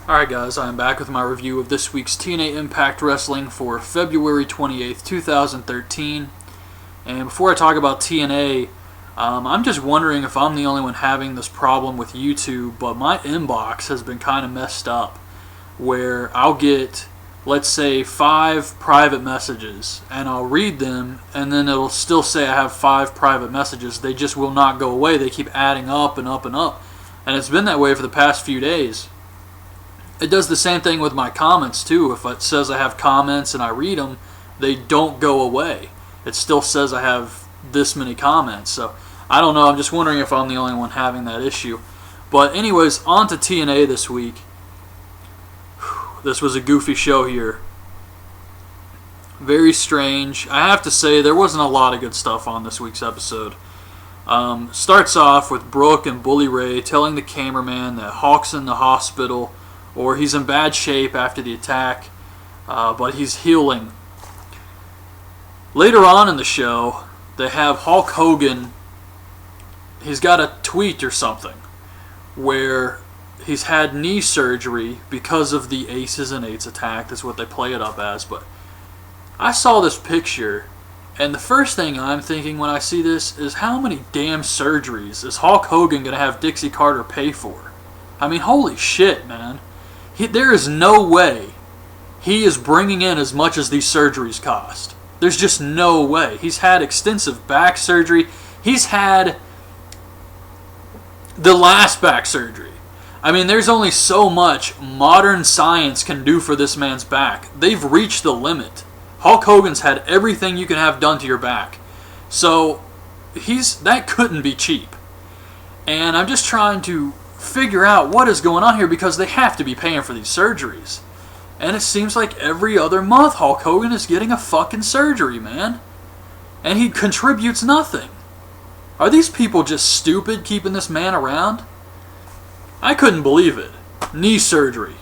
Alright guys, I am back with my review of this week's TNA Impact Wrestling for February 28th, 2013. And before I talk about TNA, I'm just wondering if I'm the only one having this problem with YouTube, but my inbox has been kind of messed up, where I'll get, let's say, 5 private messages, and I'll read them, and then it'll still say I have 5 private messages. They just will not go away. They keep adding up and up and up. And it's been that way for the past few days. It does the same thing with my comments too. If it says I have comments and I read them, they don't go away. It still says I have this many comments. So I don't know. I'm just wondering if I'm the only one having that issue. But anyways, on to TNA this week. This was a goofy show here. Very strange. I have to say there wasn't a lot of good stuff on this week's episode. Starts off with Brooke and Bully Ray telling the cameraman that Hawk's in the hospital, or he's in bad shape after the attack, but he's healing. Later on in the show, they have Hulk Hogan. He's got a tweet or something where he's had knee surgery because of the Aces and Eights attack. That's what they play it up as. But I saw this picture, and the first thing I'm thinking when I see this is, how many damn surgeries is Hulk Hogan going to have Dixie Carter pay for? I mean, holy shit, man. There is no way he is bringing in as much as these surgeries cost. There's just no way. He's had extensive back surgery. He's had the last back surgery. I mean, there's only so much modern science can do for this man's back. They've reached the limit. Hulk Hogan's had everything you can have done to your back. So, that couldn't be cheap. And I'm just trying to figure out what is going on here, because they have to be paying for these surgeries. And it seems like every other month Hulk Hogan is getting a fucking surgery, man. And he contributes nothing. Are these people just stupid keeping this man around? I couldn't believe it. Knee surgery.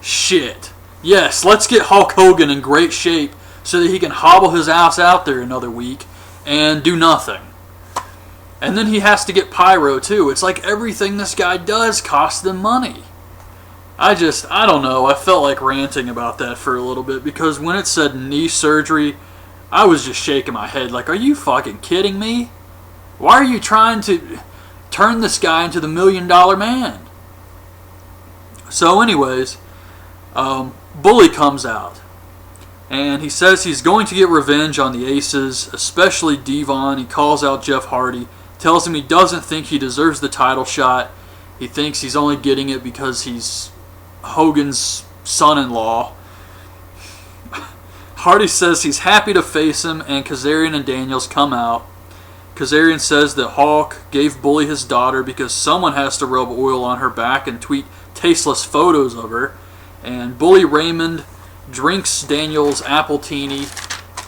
Shit. Yes, let's get Hulk Hogan in great shape so that he can hobble his ass out there another week and do nothing. And then he has to get pyro too. It's like everything this guy does costs them money. I don't know. I felt like ranting about that for a little bit, because when it said knee surgery, I was just shaking my head like, are you fucking kidding me? Why are you trying to turn this guy into the $1 million man? So anyways, Bully comes out, and he says he's going to get revenge on the Aces, especially Devon. He calls out Jeff Hardy, tells him he doesn't think he deserves the title shot. He thinks he's only getting it because he's Hogan's son-in-law. Hardy says he's happy to face him, and Kazarian and Daniels come out. Kazarian says that Hulk gave Bully his daughter because someone has to rub oil on her back and tweet tasteless photos of her. And Bully Raymond drinks Daniels' appletini.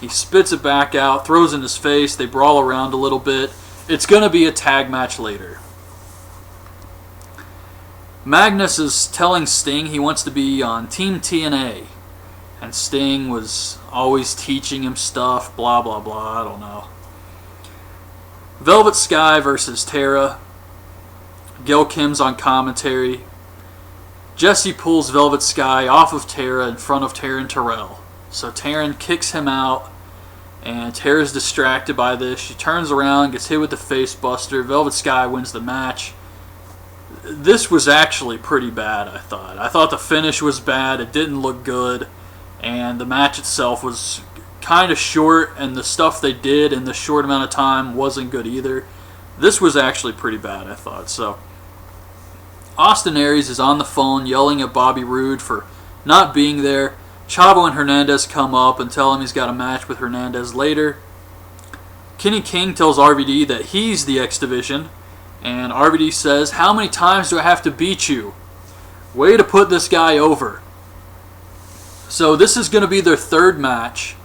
He spits it back out, throws it in his face. They brawl around a little bit. It's going to be a tag match later. Magnus is telling Sting he wants to be on Team TNA. And Sting was always teaching him stuff, blah, blah, blah, I don't know. Velvet Sky versus Tara. Gail Kim's on commentary. Jesse pulls Velvet Sky off of Tara in front of Taryn Terrell. So Taryn kicks him out, and Tara's distracted by this. She turns around, gets hit with the face buster. Velvet Sky wins the match. This was actually pretty bad, I thought. I thought the finish was bad. It didn't look good. And the match itself was kind of short, and the stuff they did in the short amount of time wasn't good either. This was actually pretty bad, I thought. So Austin Aries is on the phone yelling at Bobby Roode for not being there. Chavo and Hernandez come up and tell him he's got a match with Hernandez later. Kenny King tells RVD that he's the X Division, and RVD says, how many times do I have to beat you? Way to put this guy over. So this is going to be their 3rd match,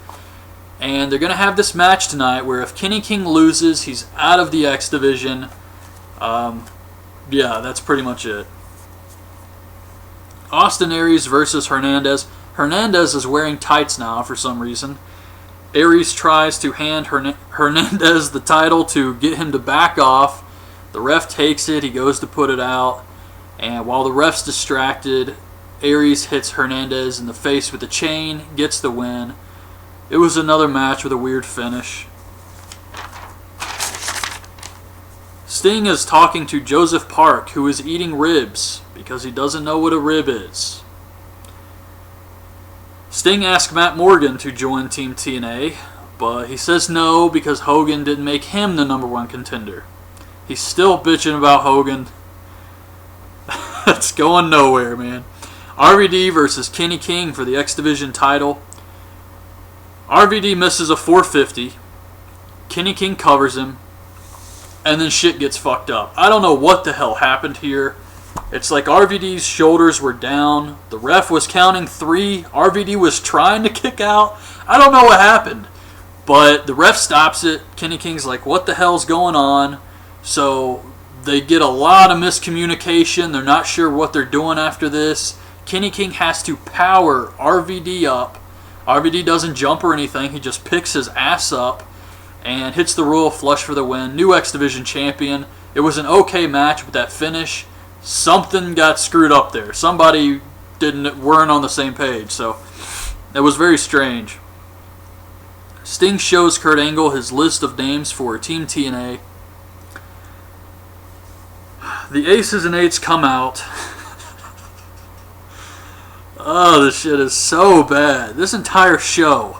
and they're going to have this match tonight where if Kenny King loses, he's out of the X Division. Yeah, that's pretty much it. Austin Aries versus Hernandez. Hernandez is wearing tights now for some reason. Aries tries to hand Hernandez the title to get him to back off. The ref takes it. He goes to put it out. And while the ref's distracted, Aries hits Hernandez in the face with the chain, gets the win. It was another match with a weird finish. Sting is talking to Joseph Park, who is eating ribs because he doesn't know what a rib is. Sting asks Matt Morgan to join Team TNA, but he says no because Hogan didn't make him the #1 contender. He's still bitching about Hogan. It's going nowhere, man. RVD versus Kenny King for the X Division title. RVD misses a 450. Kenny King covers him. And then shit gets fucked up. I don't know what the hell happened here. It's like RVD's shoulders were down. The ref was counting 3. RVD was trying to kick out. I don't know what happened. But the ref stops it. Kenny King's like, what the hell's going on? So they get a lot of miscommunication. They're not sure what they're doing after this. Kenny King has to power RVD up. RVD doesn't jump or anything. He just picks his ass up and hits the Royal Flush for the win. New X Division champion. It was an okay match, but that finish, something got screwed up there. Somebody weren't on the same page, so it was very strange. Sting shows Kurt Angle his list of names for Team TNA. The Aces and Eights come out. Oh, this shit is so bad. This entire show.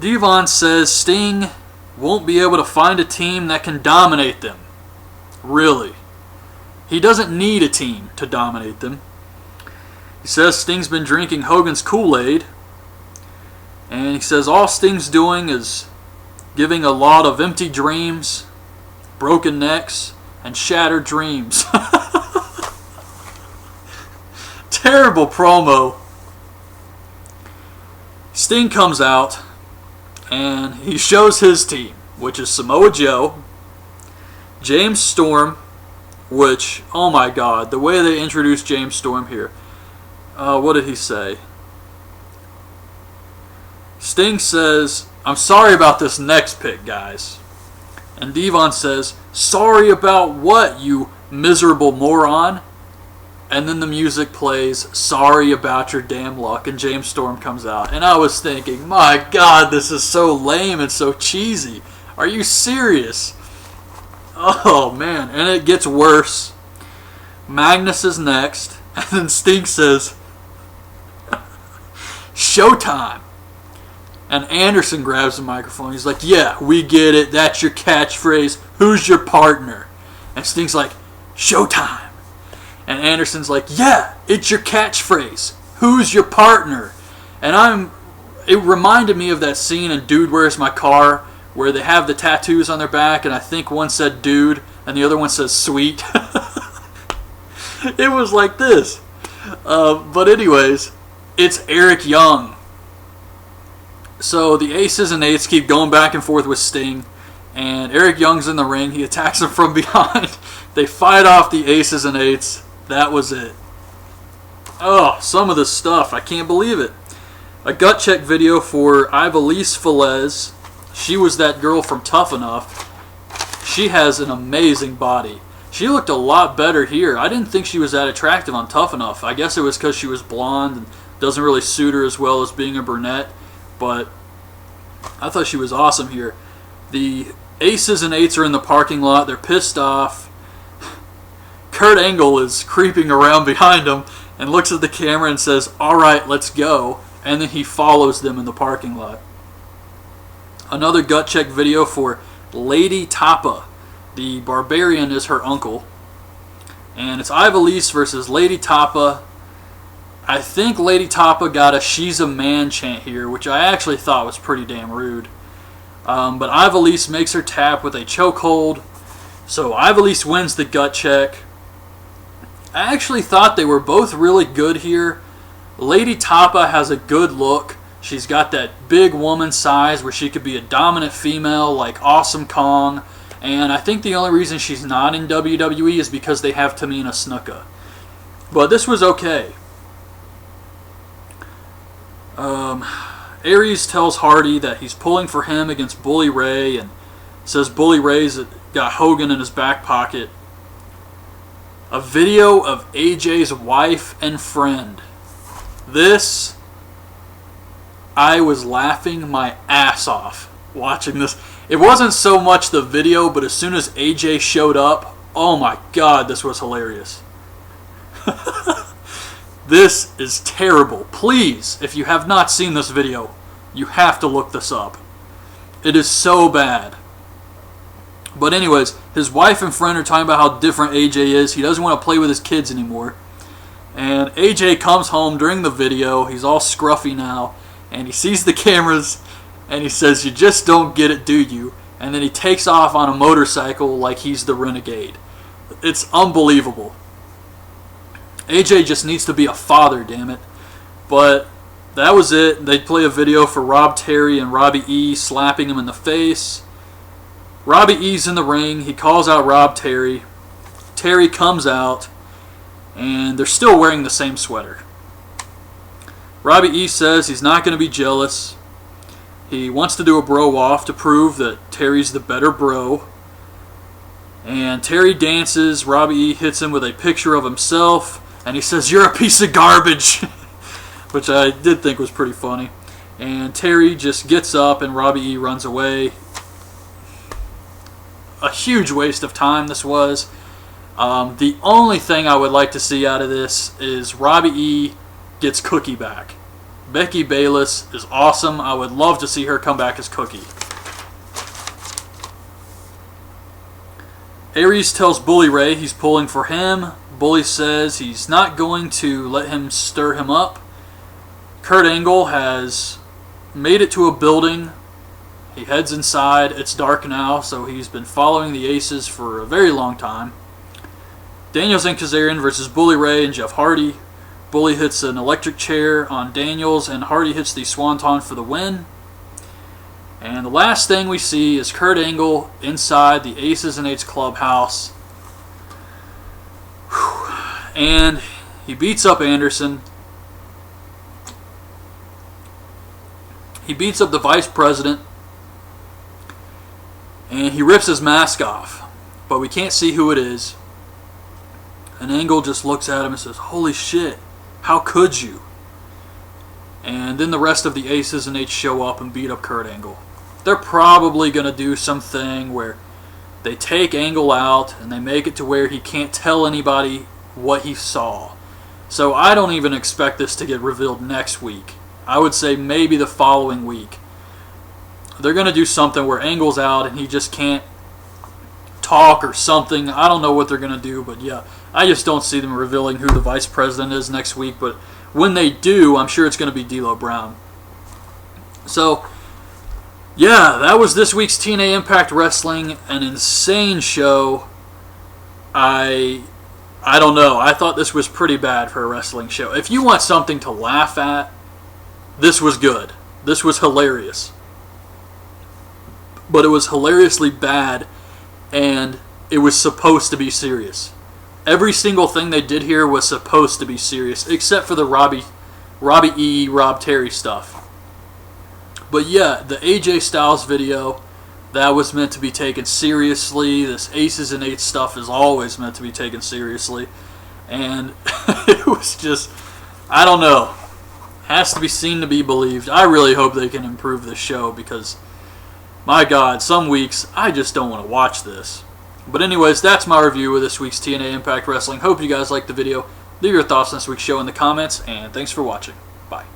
Devon says Sting won't be able to find a team that can dominate them. Really. He doesn't need a team to dominate them. He says Sting's been drinking Hogan's Kool-Aid. And he says all Sting's doing is giving a lot of empty dreams, broken necks, and shattered dreams. Terrible promo. Sting comes out and he shows his team, which is Samoa Joe, James Storm, which, oh my god, the way they introduced James Storm here. What did he say? Sting says, I'm sorry about this next pick, guys. And Devon says, sorry about what, you miserable moron? And then the music plays, sorry about your damn luck, and James Storm comes out. And I was thinking, my god, this is so lame and so cheesy. Are you serious? Oh, man. And it gets worse. Magnus is next. And then Sting says, Showtime. And Anderson grabs the microphone. He's like, yeah, we get it. That's your catchphrase. Who's your partner? And Sting's like, Showtime. And Anderson's like, yeah, it's your catchphrase. Who's your partner? And it reminded me of that scene in Dude, Where's My Car? Where they have the tattoos on their back, and I think one said dude, and the other one says sweet. It was like this. But anyways, it's Eric Young. So the Aces and Eights keep going back and forth with Sting, and Eric Young's in the ring. He attacks him from behind. They fight off the Aces and Eights. That was it. Oh, some of this stuff. I can't believe it. A gut check video for Ivelisse Velez. She was that girl from Tough Enough. She has an amazing body. She looked a lot better here. I didn't think she was that attractive on Tough Enough. I guess it was because she was blonde and doesn't really suit her as well as being a brunette. But I thought she was awesome here. The Aces and Eights are in the parking lot. They're pissed off. Kurt Angle is creeping around behind them and looks at the camera and says, alright, let's go. And then he follows them in the parking lot. Another gut check video for Lady Tapa. The Barbarian is her uncle. And it's Ivelisse versus Lady Tapa. I think Lady Tapa got a she's a man chant here, which I actually thought was pretty damn rude. But Ivelisse makes her tap with a chokehold. So Ivelisse wins the gut check. I actually thought they were both really good here. Lady Tapa has a good look. She's got that big woman size where she could be a dominant female like Awesome Kong. And I think the only reason she's not in WWE is because they have Tamina Snuka. But this was okay. Aries tells Hardy that he's pulling for him against Bully Ray and says Bully Ray's got Hogan in his back pocket. a video of AJ's wife and friend. This, I was laughing my ass off watching this. It wasn't so much the video, but as soon as AJ showed up, oh my god, this was hilarious. This is terrible. Please, if you have not seen this video, you have to look this up. It is so bad. But anyways, his wife and friend are talking about how different AJ is. He doesn't want to play with his kids anymore. And AJ comes home during the video. He's all scruffy now. And he sees the cameras. And he says, "You just don't get it, do you?" And then he takes off on a motorcycle like he's the Renegade. It's unbelievable. AJ just needs to be a father, damn it. But that was it. They play a video for Rob Terry and Robbie E slapping him in the face. Robbie E's in the ring. He calls out Rob Terry. Terry comes out, and they're still wearing the same sweater. Robbie E says he's not going to be jealous. He wants to do a bro-off to prove that Terry's the better bro. And Terry dances. Robbie E hits him with a picture of himself, and he says, "You're a piece of garbage," which I did think was pretty funny. And Terry just gets up, and Robbie E runs away. A huge waste of time this was. The only thing I would like to see out of this is Robbie E gets Cookie back. Becky Bayless is awesome. I would love to see her come back as Cookie. Aries tells Bully Ray he's pulling for him. Bully says he's not going to let him stir him up. Kurt Angle has made it to a building. He heads inside. It's dark now, so he's been following the Aces for a very long time. Daniels and Kazarian versus Bully Ray and Jeff Hardy. Bully hits an electric chair on Daniels, and Hardy hits the Swanton for the win. And the last thing we see is Kurt Angle inside the Aces and Eights clubhouse. And he beats up Anderson. He beats up the vice president. And he rips his mask off. But we can't see who it is. And Angle just looks at him and says, "Holy shit, how could you?" And then the rest of the Aces and Eights show up and beat up Kurt Angle. They're probably going to do something where they take Angle out and they make it to where he can't tell anybody what he saw. So I don't even expect this to get revealed next week. I would say maybe the following week. They're going to do something where Angle's out and he just can't talk or something. I don't know what they're going to do, but yeah, I just don't see them revealing who the vice president is next week. But when they do, I'm sure it's going to be D'Lo Brown. So, yeah, that was this week's TNA Impact Wrestling. An insane show. I don't know. I thought this was pretty bad for a wrestling show. If you want something to laugh at, this was good. This was hilarious. But it was hilariously bad, and it was supposed to be serious. Every single thing they did here was supposed to be serious, except for the Robbie E, Rob Terry stuff. But yeah, the AJ Styles video, that was meant to be taken seriously. This Aces and Eights stuff is always meant to be taken seriously. And it was just, I don't know. Has to be seen to be believed. I really hope they can improve this show because, my God, some weeks I just don't want to watch this. But anyways, that's my review of this week's TNA Impact Wrestling. Hope you guys liked the video. Leave your thoughts on this week's show in the comments, and thanks for watching. Bye.